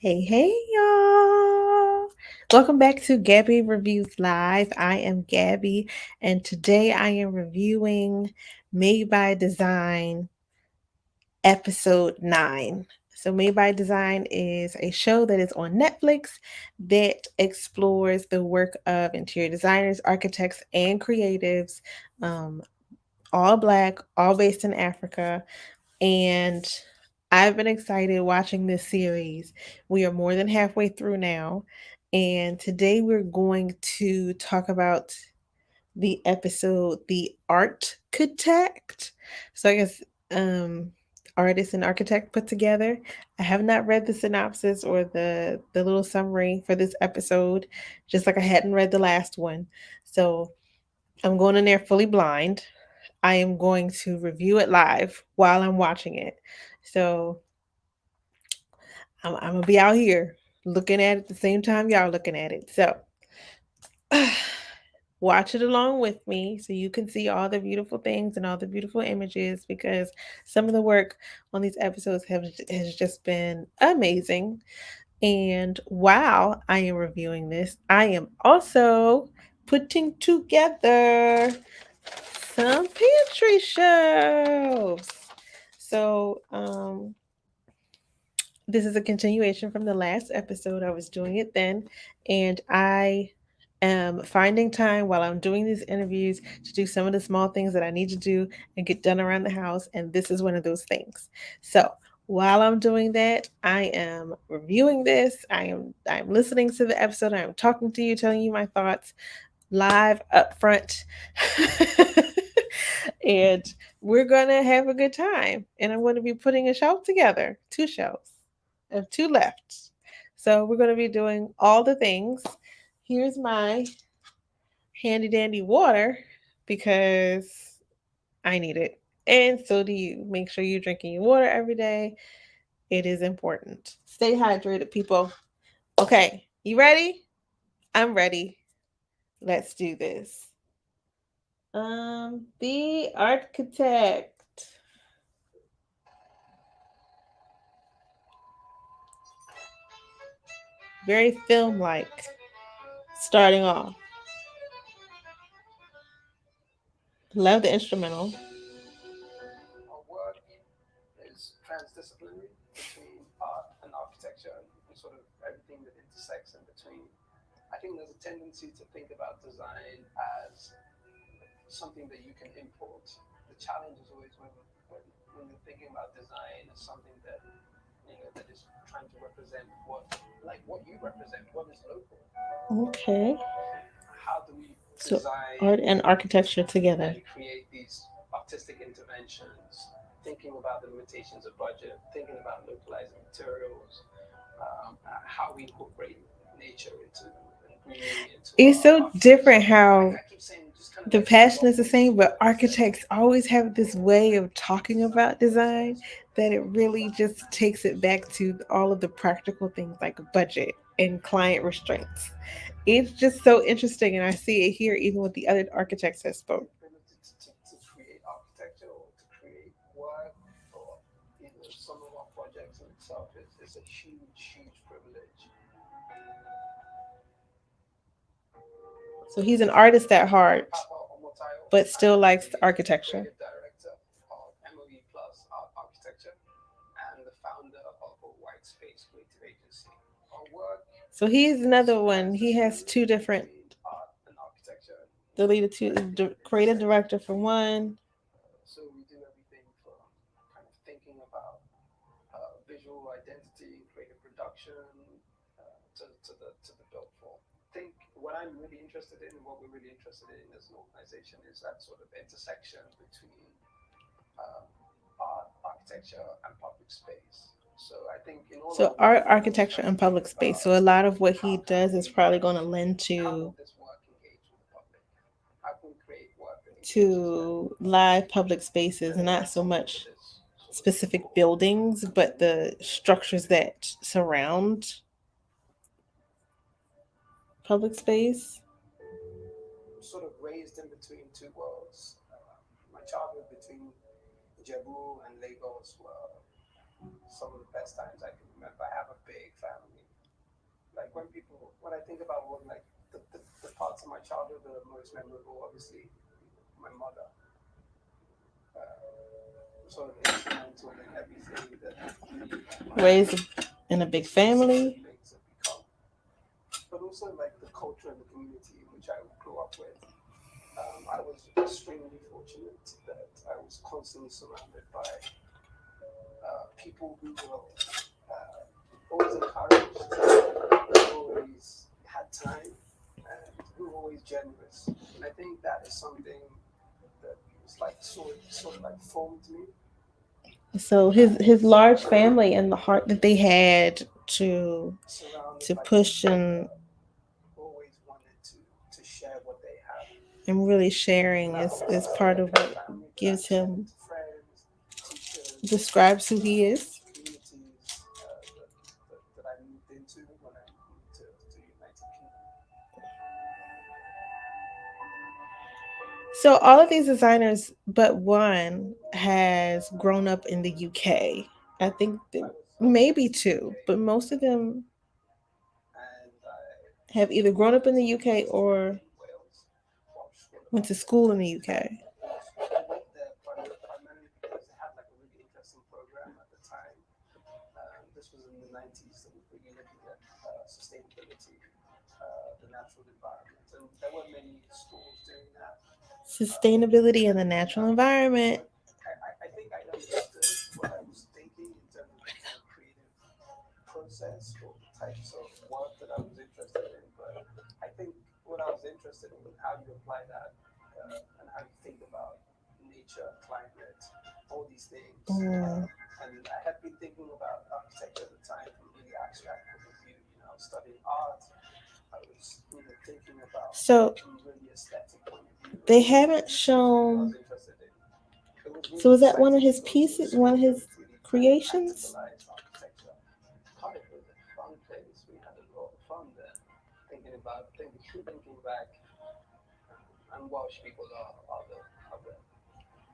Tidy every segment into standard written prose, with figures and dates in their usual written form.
Hey, y'all. Welcome back to Gabby Reviews Live. I am Gabby, and today I am reviewing Made by Design episode 9. So, Made by Design is a show that is on Netflix that explores the work of interior designers, architects, and creatives, um, all Black, all based in Africa. And I've been excited watching this series. We are more than halfway through now. And today we're going to talk about the episode The Architect. So I guess artist and architect put together. I have not read the synopsis or the little summary for this episode, just like I hadn't read the last one. So I'm going in there fully blind. I am going to review it live while I'm watching it. So I'm gonna be out here looking at it at the same time y'all looking at it. So watch it along with me so you can see all the beautiful things and all the beautiful images because some of the work on these episodes has just been amazing. And while I am reviewing this, I am also putting together some pantry shelves. So, this is a continuation from the last episode. I was doing it then, and I am finding time while I'm doing these interviews to do some of the small things that I need to do and get done around the house, and this is one of those things. So, while I'm doing that, I am reviewing this. I'm listening to the episode. I'm talking to you, telling you my thoughts live up front. And we're gonna have a good time. And I'm gonna be putting a shelf together, two shelves. I have two left. So we're gonna be doing all the things. Here's my handy dandy water because I need it. And so do you. Make sure you're drinking your water every day. It is important. Stay hydrated, people. Okay, you ready? I'm ready. Let's do this. The architect. Very film like. Starting off. Love the instrumental. Our work is transdisciplinary between art and architecture and sort of everything that intersects in between. I think there's a tendency to think about design as something that you can import. The challenge is always when you're thinking about design as something that that is trying to represent what you represent, what is local. Okay. How do we So art design and architecture together. and create these artistic interventions, thinking about the limitations of budget, thinking about localizing materials, how we incorporate nature into and greenery into It's our so different architecture. how I keep saying just kind of the like there's a passion lot is of the ways same, to but look at architects aesthetics. always have this way of talking about design Design sort of that it really just takes it back to all of the practical things like budget and client restraints. It's just so interesting, and I see it here even with the other architects that the spoke. ability to create architecture or to create work or some of our projects in itself is a huge privilege. So he's an artist at heart, Papa Omotayo, but I still am likes the the architecture. creative director of MOE Plus Art Architecture and the founder of a white space creative agency. Our work So he's is another one. He has transdisciplinary two different, between art and architecture, the leader, so two, everything that creative intersects in director for between. one. So we do everything from kind of thinking about visual identity, creative production, to the built form. I think what I'm really interested in and what we're really interested in as an organization is that sort of intersection between um, art, architecture, and public space. So I think in all So our work, art, we're always architecture, trying and to think public space. about So a lot of what he how can does is we, probably going to lend how will to this work engage with the public? How can we create work that engages them? live public spaces, That not adds so something to much this sort of specific overall buildings, but the structures that surround public space. sort of raised in between two worlds. My childhood between Jebu and Lagos were some of the best times I can remember. I have a big family. Like when I think about what like the parts of my childhood that are most memorable, obviously my mother, sort of instrumental in everything that me and my Raised in a big family. siblings have become, but also like the culture and the community in which I grew up with. I was extremely fortunate that I was constantly surrounded by people who were always encouraged, who always had time, and who were always generous. And I think that is something that was like sort of like formed me. So his And large family and the heart that they had surrounded to by push people and that always wanted to share what they have. really sharing That is was part of the what family that I gives extended him to friends, teachers, describes who he is. communities that I moved into when I moved to United Kingdom. So all of these designers, but one, has grown up in the UK. I think I was maybe raised in the two, UK, but most of them and I have either grown up in went the to UK university or in Wales, Welsh School of went to school in the Architecture. UK. I went there primarily because they had like a really interesting program at the time. This was in the 90s. That was really looking at sustainability, the natural environment, and there were many schools doing that. Sustainability in the And natural environment. I think I understood what I was thinking in terms of the kind of creative process or the types of work that I was interested in. But I think what I was interested in was how you apply that and how you think about nature, climate, all these things. Mm. And I had been thinking about architecture at the time from a really abstract point of view. You know, I was studying art. I was, thinking about So from a really aesthetic point of view, they and haven't this was what I shown. was interested in. It was So really is that one of exciting to his go to a pieces, one of school that his was really kind of creations? practicalized architecture. Cardiff was a fun place. We had a lot of fun there. Thinking back, and Welsh people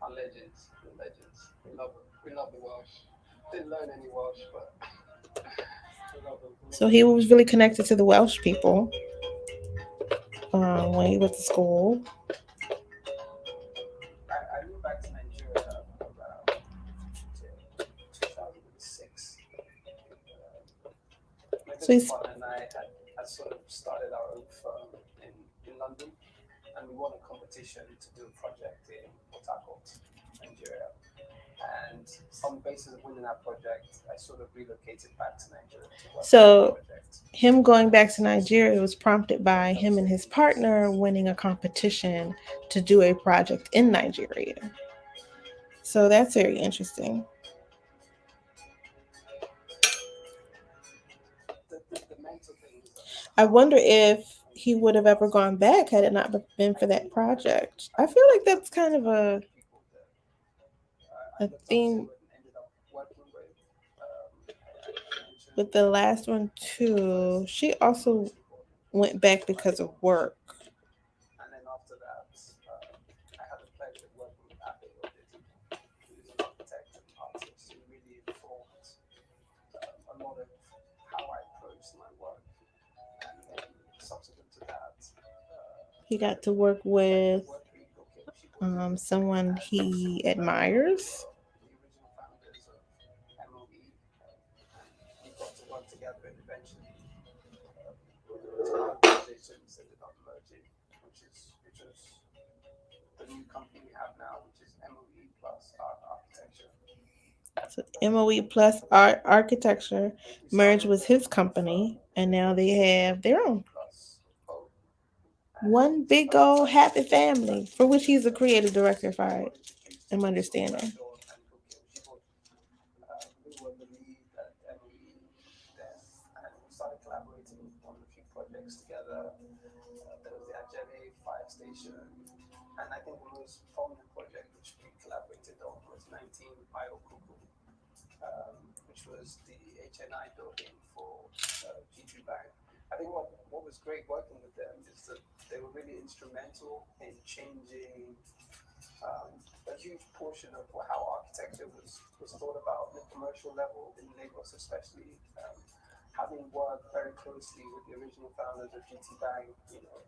are legends. They're legends. We love the Welsh. Didn't learn any Welsh, but we love them. We love So them he for was sure. really connected to the Welsh people when he went to school. I moved back to Nigeria around 2006. Um, my So business he's partner and I had sort of started our own firm in London, and we won a competition to do a project in Port Harcourt, Nigeria. And on the basis of winning that project, I sort of relocated back to Nigeria to work on that so project. him going And back to Nigeria was prompted I by ended up him and his staying partner since. winning a competition to do a project in Nigeria. So that's very interesting. The mental thing is I how wonder if and he think would have ever about gone certain back had things. it not been I for that think project. I I feel like looked that's up to kind of the people that a I looked up to theme and ended up working with. I with mentioned the last one the too. first She and also most important went was back my because of coach. work. And then after that, I had the pleasure of working with Papa Omotayo, who is an architect and artist who really informed a lot of how I approached my work. And then subsequent to that, He got to I work tried to with work with okay, someone and he who admires. were the original founders of MOE, and we got to work together and eventually the two organizations ended up merging, which was the new company we have now, which is MOE plus Art Architecture. So MOE plus Art Architecture We merged started with as his one company, firm, and and now then they we became have their MOE own plus O. one And big at the old time when happy we launched family that for which he's a venture, creative director. If we I were introduced to am Mr. understanding. Omotayo and Buki Oshibo, who were the lead at MOE then, and we started collaborating on a few projects together. There was the Ajebe Fire Station, and I think the most prominent project which we collaborated on was 19 Kuku, which was the HNI building for G2 Bank. I think what was great working with them is that they were really instrumental in changing a huge portion of how architecture was thought about on the commercial level in Lagos, especially. Having worked very closely with the original founders of GT Bank,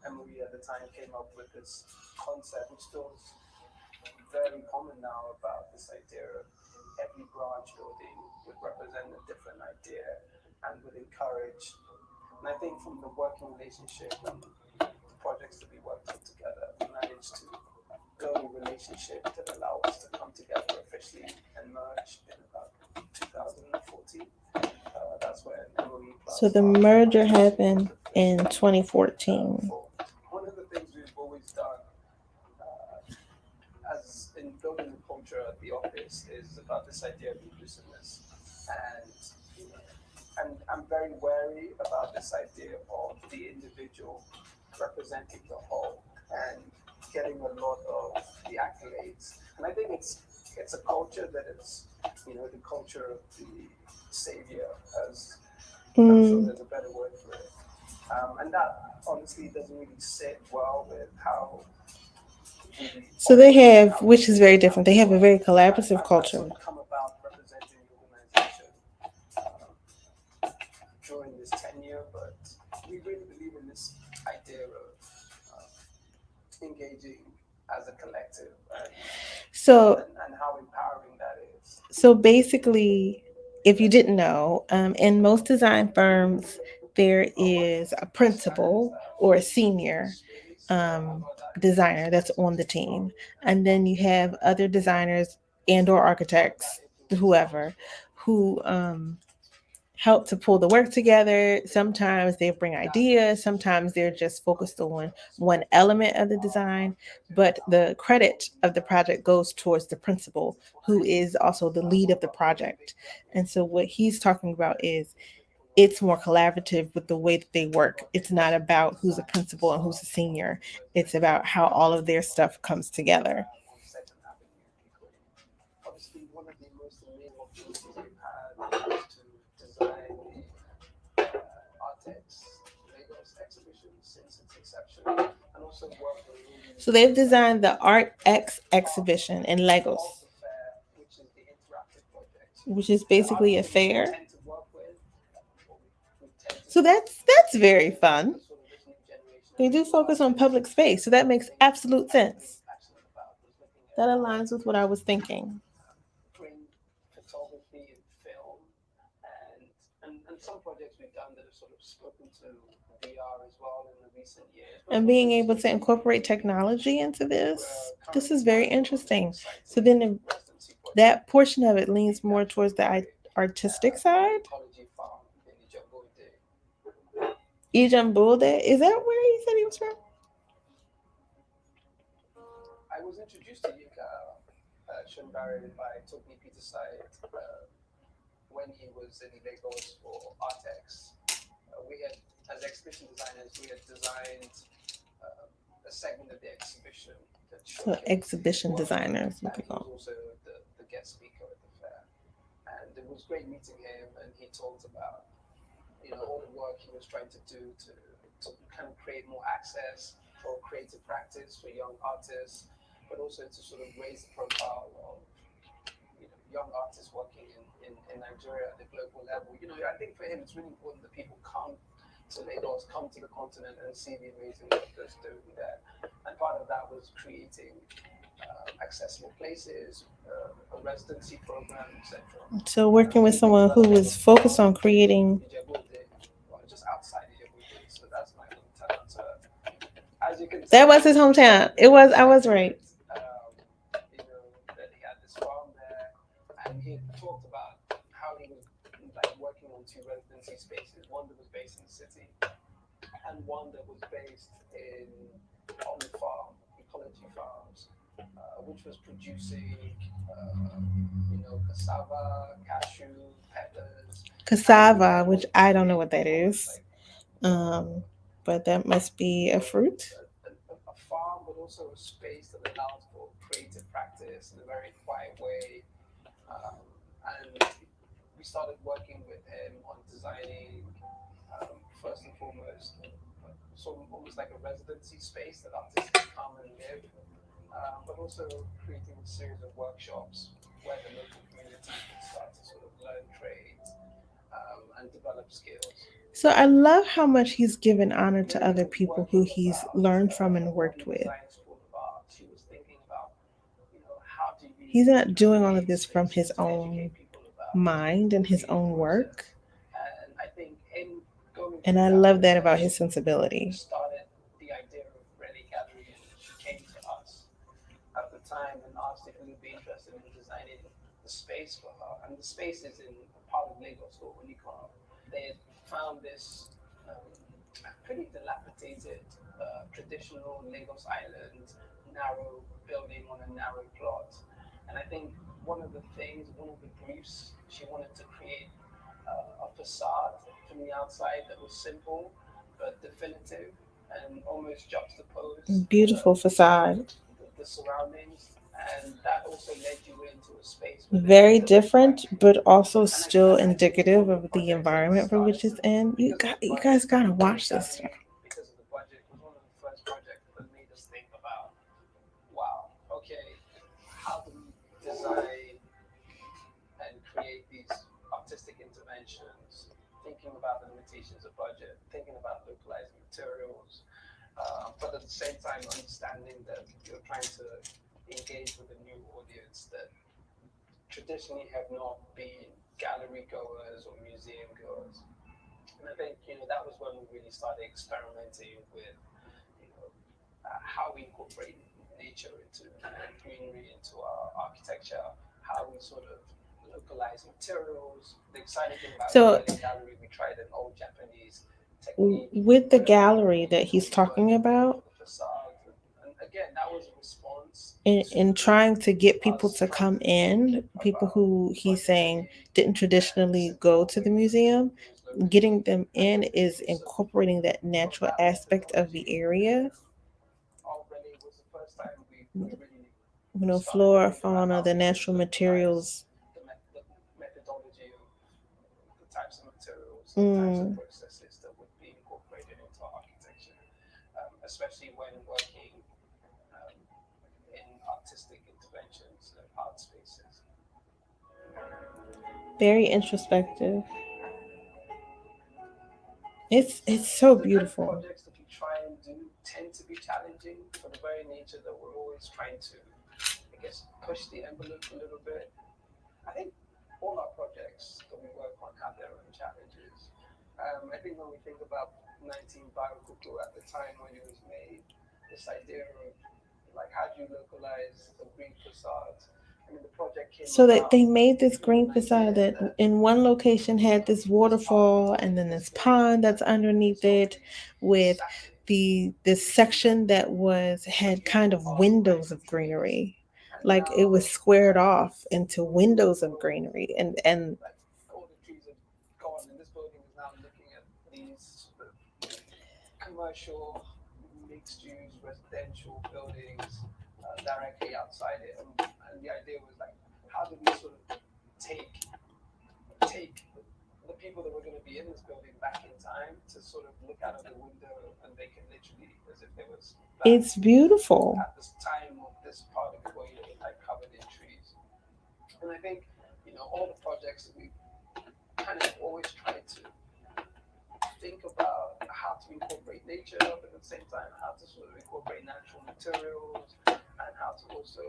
Emery at the time came up with this concept, which still is very common now, about this idea of every branch building would represent a different idea and would encourage. And I think from the working relationship and the projects that we worked on together, we managed to build a relationship that allowed us to come together officially and merge in about 2014. That's when Emily So plus the Architect merger Partnership was happened in officially 2014. formed. One of the things we've always done, uh, as in building the culture at the office, is about this idea of inclusiveness. And and I'm very wary about this idea of the individual representing the whole and getting a lot of the accolades. And I think it's a culture that is, the culture of the savior, as I'm sure Mm. there's a better word for it. And that honestly doesn't really sit well with how we So they operate and have, how we which is think very and how different. we They have a work. very And collaborative I've culture. sort of come about representing the organization um, during this tenure, but we really believe in this idea of engaging as a collective, So and how empowering that is. So basically, if you didn't know, in most design firms, there is a principal or a senior um, designer that's on the team, and then you have other designers and or architects, whoever, who help to pull the work together. Sometimes they bring ideas, sometimes they're just focused on one element of the design, but the credit of the project goes towards the principal, who is also the lead of the project. And so, what he's talking about is it's more collaborative with the way that they work. It's not about who's a principal and who's a senior, it's about how all of their stuff comes together. So they've designed the Art X exhibition in Lagos, which is basically a fair. So that's very fun. They do focus on public space, so that makes absolute sense. That aligns with what I was thinking. Print, photography, and film, and and some projects we've done that have sort of spoken to VR as well in the recent years. But And those being are just able a to few incorporate that technology into we're this is currently very working on an interesting. So exciting then residency project that portion of it being leans more captured towards the by artistic an side. ecology farm in Ijabode. Ijambulde, is that where he said he was from? I was introduced to Yuka Shunbari by Tokni Peterside when he was in Lagos for Artex. We had, as exhibition designers, we had designed um, a segment of the exhibition that So showcased his exhibition work, designers, we and could he was call. also the guest speaker at the fair. And it was great meeting him, and he talked about all the work he was trying to do to kind of create more access for creative practice for young artists, but also to sort of raise the profile of young artists working in Nigeria at the global level. I think for him it's really important that people come to Lagos, come to the continent, and see the amazing work that's doing there. And part of that was creating accessible places, a residency program, etc. So working with We think someone about a who lot is of focused on creating. Ijebu-Ode, well, just outside Ijebu-Ode, so that's my hometown. So as you can That was tell, his he was hometown. very It was. I was excited, right. that he had this farm there, and he talked about how he was like working on two residency spaces, one that was based in the city and one that was based on the farm, ecology farms, which was producing, cassava, cashew, peppers, and really Cassava, trying to which I don't know create what that almost is, like um, but that must be a fruit. a farm, but also a space that allowed for creative practice in a very quiet way. Um, and we started working with him on designing, first and foremost, sort of almost like a residency space that artists can come and live, but also creating a series of workshops where the local community could start to sort of learn trades and develop skills. So I love how much he's given honor to Gabby other wasn't people who working he's about learned from and one worked with. design school of art. She was thinking about, how do you He's not doing all of create this from his spaces to own educate people about mind and his creative own work. process. And I think in going And through I that love that about process, his she sensibility. started the idea of Ready Gallery, and she came to us at the time and asked if we would be interested in designing the space for her. And the space is in a part of Lagos called Unicom. They had found this pretty dilapidated traditional Lagos Island narrow building on a narrow plot. And I think one of the things, one of the briefs, she wanted to create a facade from the outside that was simple but definitive and almost juxtapose Beautiful facade. the surroundings. And that also led you into a space where there's Very interactive different, but activity. also And still I think one indicative of the of the projects that environment for which started it's in. because of the You budget, guys gotta Ready watch this stuff. Gallery, because of the budget, was one of the first projects that made us think about, wow, okay, how do we design and create these artistic interventions, thinking about the limitations of budget, thinking about localizing materials, but at the same time understanding that you're trying to engage with a new audience that traditionally have not been gallery goers or museum goers. And I think that was when we really started experimenting with how we incorporate nature into greenery into our architecture, how we sort of localize materials. The exciting thing about So, Ready Gallery, we tried an old Japanese technique with the where gallery that we he's were talking working about, for the facades. And again, that was a response to in trying to get people us to trying come to think in, people about who he's saying budgetary didn't and traditionally go simple to the ways of doing museum, things locally. getting them I in think is use of incorporating that natural lab aspect of the methodology, area. already was the first time we really started to Flora, think about fauna, how the we could natural localize materials. the methodology of the types of materials, the types of Mm, processes that would be incorporated into architecture, especially when working um, in artistic interventions and art spaces. very introspective. It's so The kind of beautiful. projects that we try and do tend to be challenging for the very nature that we're always trying to, I guess, push the envelope a little bit. I think all our projects that we work on have their own challenges. I think when we think about 19 Biokuku at the time when it was made, this idea of like how do you localize a green facade? I mean, the project came So that about they made this with green an facade idea that that in one location had this this part of the waterfall and Ikoyi then this district pond that's is underneath not it really with saturated the this section that was with had kind beautiful of windows pathways and of trees. greenery. And Like it now was squared that off into all the windows of beautiful, greenery and like all the trees are gone, and this building is now looking at these sort of commercial, mixed use, residential buildings directly outside it. And the idea was like, how do we sort of take the people that were going to be in this building back in time to sort of look out of the window and they can literally, as if there was back it's beautiful. at this time of this part of Ikoyi that was like covered in trees. And I think, all the projects that we kind of always try to think about how to incorporate nature, but at the same time, how to sort of incorporate natural materials and how to also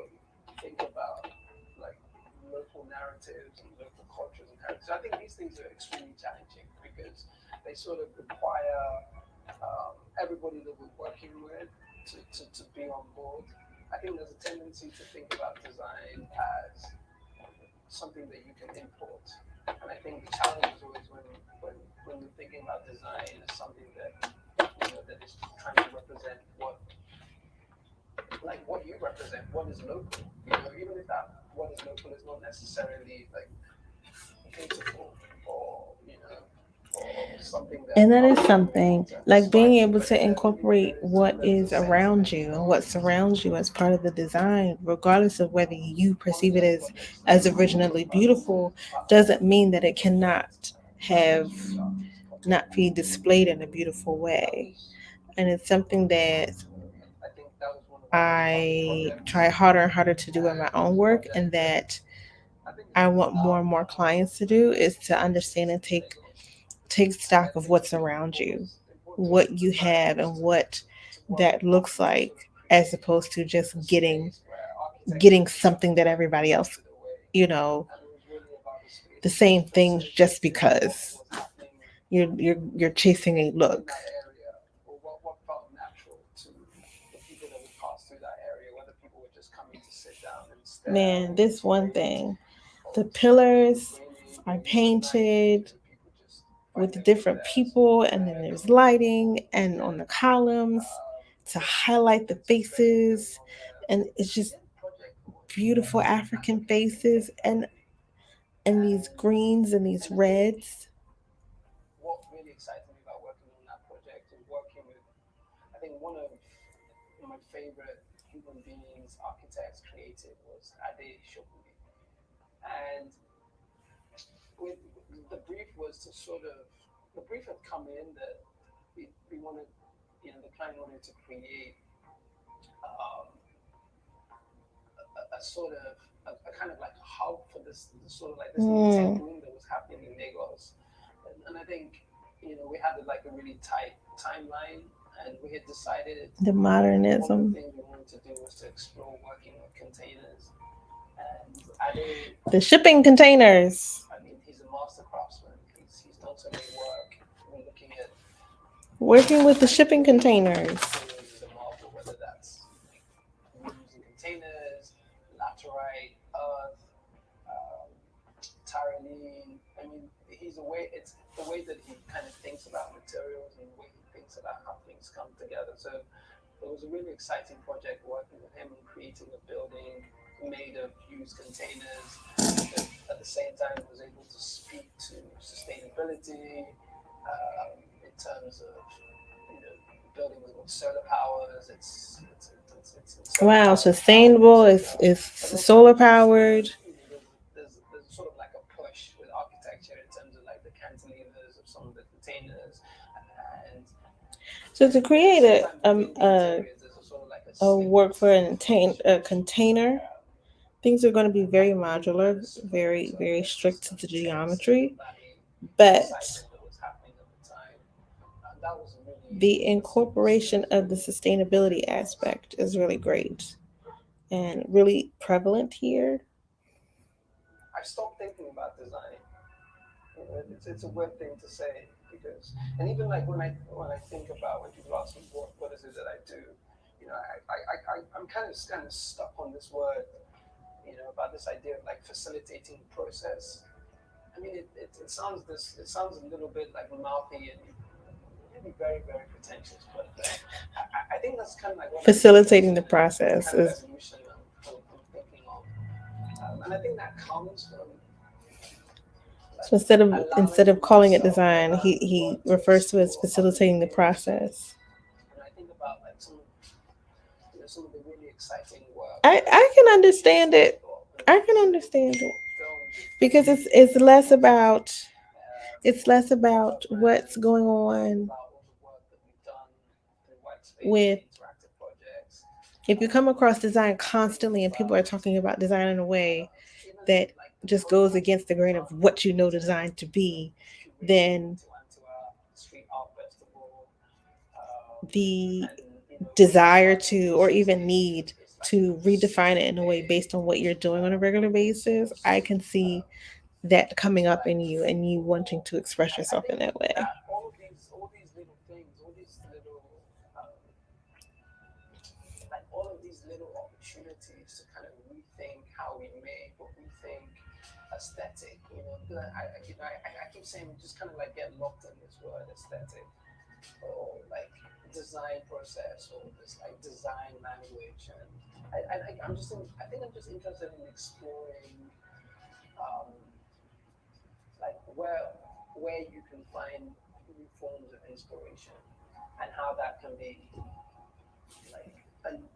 think about like local narratives and local cultures and heritage. I think these things are extremely challenging because they sort of require everybody that we're working with to be on board. I think there's a tendency to think about design as something that you can import. And I think the challenge is always when we're thinking about design as something that that is trying to represent what you represent, what is local. Even if that what is local is not necessarily like beautiful or or something that And that is other people something want to like being aspire to, able but to incorporate what there is a is around sentiment you and of what surrounds you as part of the design, regardless of whether you one of perceive it those projects that as we really think originally about beautiful, are doesn't mean that it cannot have architects really are not contemporary. be displayed in a beautiful That way. was And it's something that I think that was one of I try harder and harder to do in my own work, and that I want more and more clients to do is to understand and take stock of what's around you, what you have, and what that looks like, as opposed to just getting something that everybody else, you know, the same things just because you're chasing a look. that area, or what felt natural to the people that would pass through that area, whether people were just coming to sit down and stare, Man, or this to one wait, thing, or the to it was pillars raining are and it was night, painted people just find with their way different there. So people, there's and then red there's on the lighting wall, and on the there's columns to highlight the some vein going faces, on there. and it's We just did a project called beautiful African African faces, Chitect Company, and these and greens and these I think reds. what really excited me about working on that project and working with, I think one of my favorite human beings, architects, creative was Ade Shokuni. And with, the brief was to sort of, the brief had come in that we wanted, the client wanted to create um, a sort of, a kind of like a hub for this sort of like this new tech Mm, boom that was happening in Lagos. And I think, we had like a really tight timeline, and we had decided the one of the modernism, things we wanted to do was to explore working with containers. And Ade, the shipping containers, I mean, he's a master craftsman. He's done so many work. We're looking at working with the shipping anything containers. materials is a marvel, whether that's like reusing containers, laterite, earth, um, Tyrolean. I mean, he's a way. It's the way that he kind of thinks about materials and the way he thinks about how things come together. So it was a really exciting project working with him and creating a building made of used containers that at the same time was able to speak to sustainability in terms of, the building was with solar powers. It's solar Wow, powered, sustainable. solar, It's but also solar powered. there's sort of like a push with architecture in terms of like the cantilevers of some of the containers, and So to at the create same time within the a interiors there's a sort of like a a work for slickness and a polish a container, things are going to be very that really kind modular, of spoke very to very like strict to the Silicon geometry, Valley but excitement that was happening at the time. And that was a really the incorporation it was of the really a big sustainability project for us. aspect is really great and really prevalent here. I stopped thinking about design. It's a weird thing to say because, and even like when I think about when people ask me what is it that I do, I'm kind of stuck on this word, about this idea of like facilitating the process. I mean, it sounds a little bit like mouthy and maybe very very pretentious, but I think that's kind of like one of the Facilitating things, the the process kind of is evolution I'm thinking of, and I think that comes from like so instead allowing of calling it myself and design, allowing the he work to refers to it as explore other facilitating the mediums. process. And I think about like some of the really exciting work that I can understand I've it. got I can some of the understand it short films and because features and it's less about about what's brands, going but it's on about all the work that we've done through white space and with interactive projects. if you come across And design I think constantly and people are about talking about design in a way even that like the just goes programs that against the we've grain of done what you know related design to to be, curating then Tiwantiwa Street Art Festival, the and bringing desire art to to or even 360 need is like to redefine it in a way 60-day based on what you're doing on a regular open basis, I source. can see that coming up in Like you and you wanting for to express I yourself in think that way. that all these little things, all these little like all of these little opportunities to kind of rethink how we make or rethink aesthetic, because I keep saying we just kind of like get locked in this word aesthetic or like design process or this like design language, and I think I'm just interested in exploring um, like where you can find new forms of inspiration and how that can be like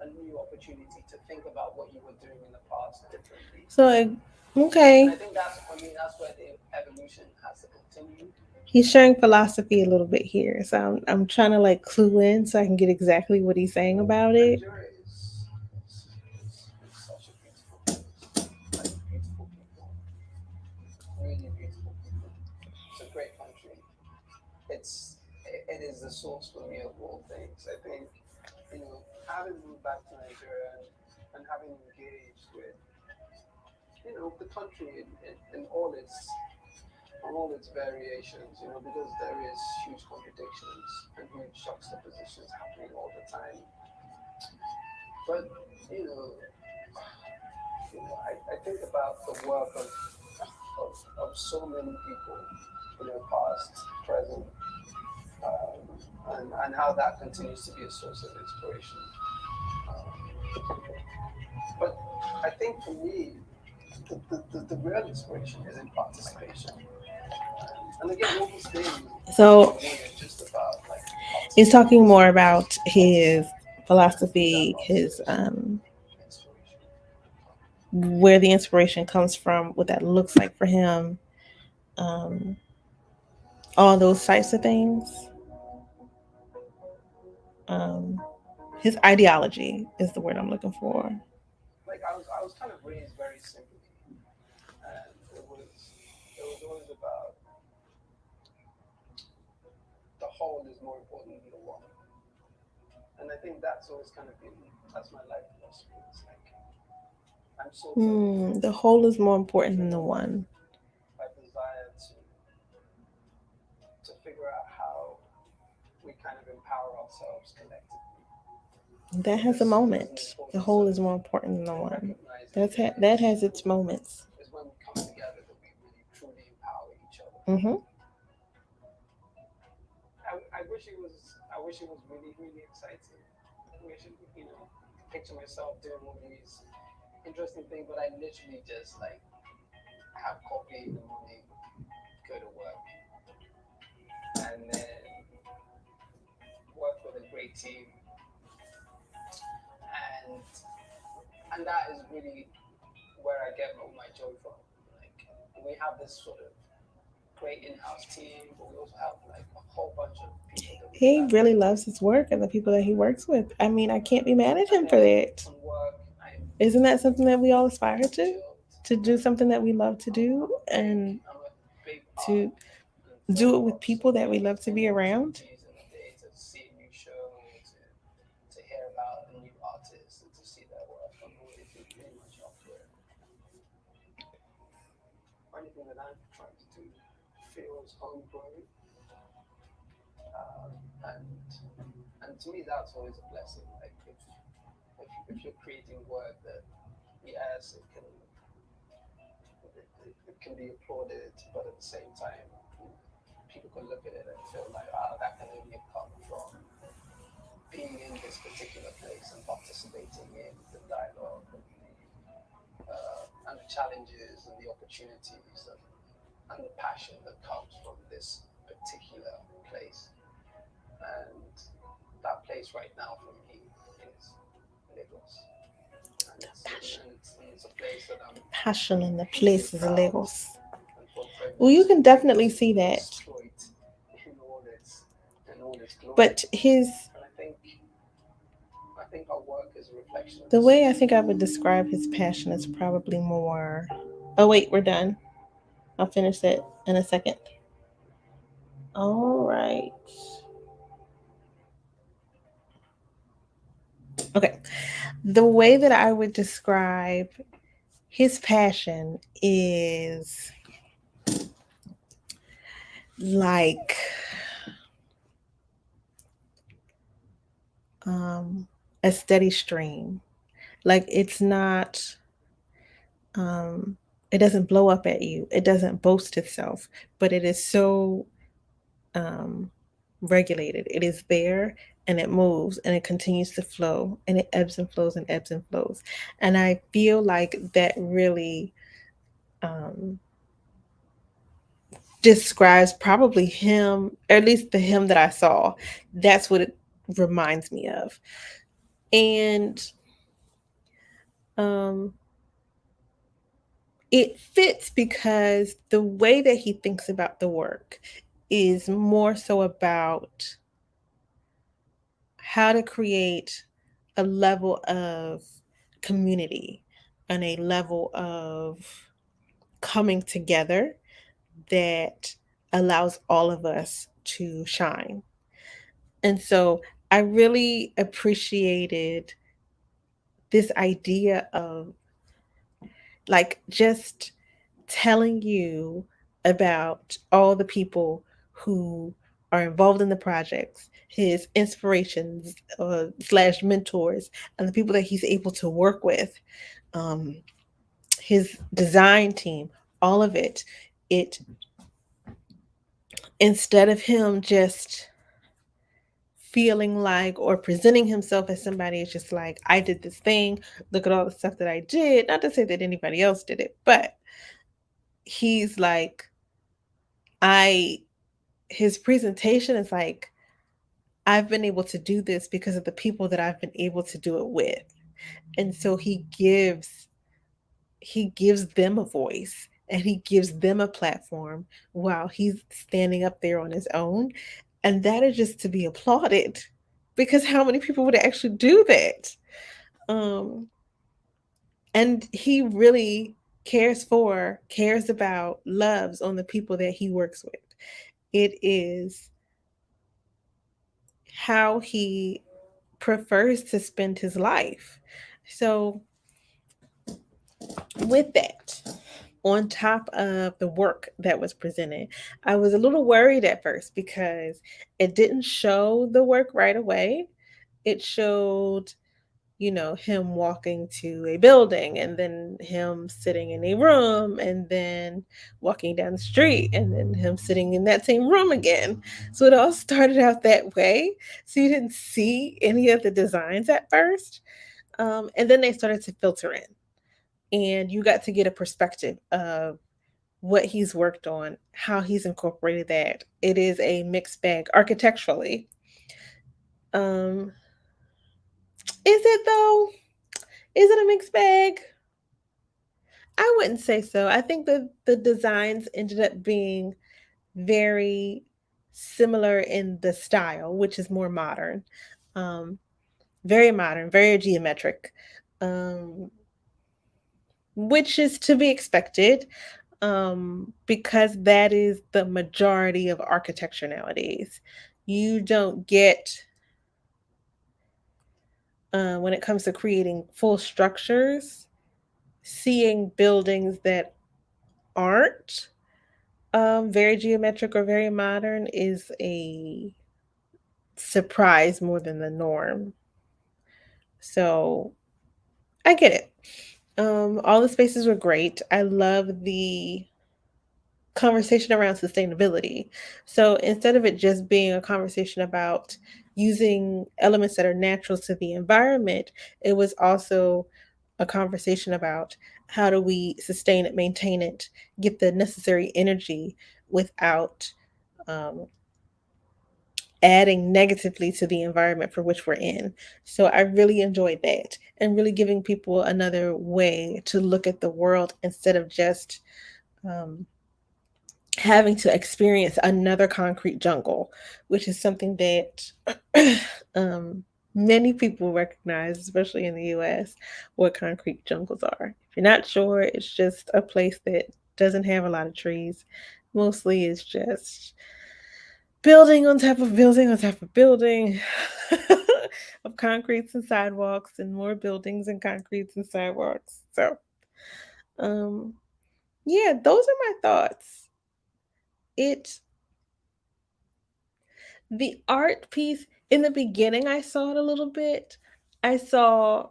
a new opportunity to think about what you were doing in the past differently. So, And okay, I think that's, for me, that's where the evolution has to continue. he's sharing philosophy a little bit here. So I'm trying to like clue in so I can get exactly what he's saying about I'm it. curious. the source for me of all things. I think, having moved back to Nigeria and having engaged with, the country in all its variations, because there is huge contradictions and huge juxtapositions happening all the time. But, you know, I think about the work of so many people, past, present, and how that continues to be a source of inspiration. Um, but I think for me, the real inspiration is in participation. And again, all these things So for me are just about like he's talking participation. more about his And through that philosophy, his participation, inspiration comes. where the inspiration comes from, what that looks like for him, um, all those types of things. Um, his ideology is the word I'm looking for. Like I was kind of raised very simply, and it was always about the whole is more important than the one. And I think that's always kind of been that's my life philosophy. It's like I'm sort of The whole is more important than the driven one. by desire to figure out how we kind of empower ourselves collectively. That has a There's an moment. The importance whole of is more important than the like one. recognizing that That has its moments. it's when we come together that we really truly empower each other. Mm-hmm. I wish it was really really exciting. I wish picture myself doing all these interesting things, but I literally just like have coffee in the morning, go to work, and then work with a great team, and that is really where I get all my joy from. Like we have this sort of great in-house team, but we also have like a whole bunch of people that we He really collaborate with. loves his work and the people that he works with. I mean, I can't be mad at And him for then that. on work, I'm Isn't that something that we all aspire to? chilled. To do something that we love to do and I'm a big art to and do film it with buff, so people that we getting love to be any around. opportunities in the day to see a new show or to hear about a new artist and to see their work, I'm always pretty much up for it. Anything that I'm trying to do feels homegrown, and to me that's always a blessing. Like if you're creating work that yes it can be applauded, but at the same time people can look at it and feel like that can only have come from being in this particular place and participating in the dialogue and the challenges and the opportunities and the passion that comes from this particular place. And that place right now for me is Lagos, and it's a place that I'm Passion in the hugely places of proud Lagos. and feel Well, you privileged can to be able definitely to see that. exploit in all its glory. But his And I think our work is a reflection of the the way I same. think I would describe his passion is probably more. Oh wait, we're done. I'll finish that in a second. All right. Okay. The way that I would describe his passion is like um, a steady stream. Like it's not, um, it doesn't blow up at you. It doesn't boast itself, but it is so um, regulated. It is there and it moves and it continues to flow and it ebbs and flows and ebbs and flows. And I feel like that really um, describes probably him, or at least the him that I saw. That's what it reminds me of. And um, it fits because the way that he thinks about the work is more so about how to create a level of community and a level of coming together that allows all of us to shine. And so I really appreciated this idea of like just telling you about all the people who are involved in the projects, his inspirations slash mentors, and the people that he's able to work with, um, his design team, all of it. It instead of him just feeling like or presenting himself as somebody is just like, I did this thing, look at all the stuff that I did. Not to say that anybody else did it, but he's like, I, his presentation is like, I've been able to do this because of the people that I've been able to do it with. And so he gives them a voice and he gives them a platform while he's standing up there on his own. And that is just to be applauded because how many people would actually do that? Um, and he really cares about, loves on the people that he works with. It is how he prefers to spend his life. So, with that, on top of the work that was presented, I was a little worried at first because it didn't show the work right away. It showed, him walking to a building and then him sitting in a room and then walking down the street and then him sitting in that same room again. So it all started out that way. So you didn't see any of the designs at first. And then they started to filter in, and you got to get a perspective of what he's worked on, how he's incorporated that. It is a mixed bag architecturally. Um, is it though? Is it a mixed bag? I wouldn't say so. I think the designs ended up being very similar in the style, which is more modern. Um, Very modern, very geometric, um, which is to be expected, because that is the majority of architecture nowadays. You don't get, when it comes to creating full structures, seeing buildings that aren't very geometric or very modern is a surprise more than the norm. So I get it. All the spaces were great. I love the conversation around sustainability. So instead of it just being a conversation about using elements that are natural to the environment, it was also a conversation about how do we sustain it, maintain it, get the necessary energy without um, adding negatively to the environment for which we're in. So I really enjoyed that and really giving people another way to look at the world instead of just um, having to experience another concrete jungle, which is something that many people recognize, especially in the US, what concrete jungles are. If you're not sure, it's just a place that doesn't have a lot of trees. Mostly it's just building on top of building on top of building of concretes and sidewalks and more buildings and concretes and sidewalks. So, um, yeah, those are my thoughts. It The art piece in the beginning, I saw it a little bit. I saw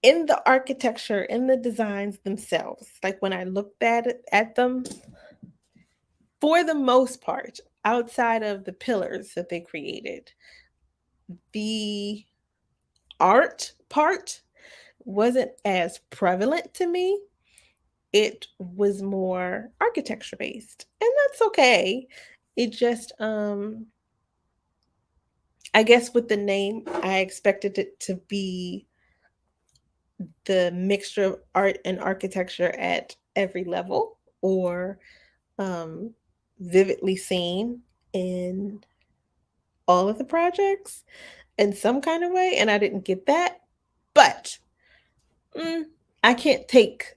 in the architecture, in the designs themselves, like when I looked at them, for the most part, outside of the pillars that they created, the art part wasn't as prevalent to me. It was more architecture based, and that's okay. It just I guess with the name, I expected it to be the mixture of art and architecture at every level, or um, vividly seen in all of the projects in some kind of way. And I didn't get that. But mm, I can't take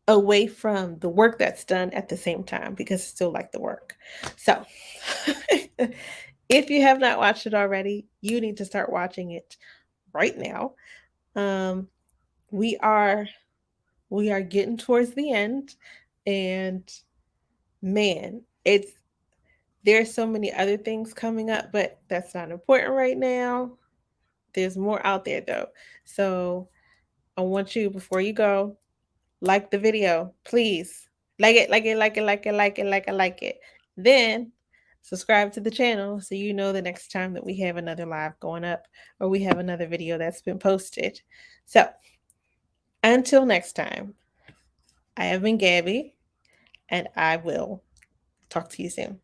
away from the work that's done at the same time because I still like the work. So, if you have not watched it already, you need to start watching it right now. Um, we are we are getting towards the end, and man, it's there's so many other things coming up, but that's not important right now. There's more out there though. So I want you, before you go, like the video, please. Like it, like it, like it, like it, like it, like it, like it. Then subscribe to the channel so you know the next time that we have another live going up or we have another video that's been posted. So until next time, I have been Gabby, and I will talk to you soon.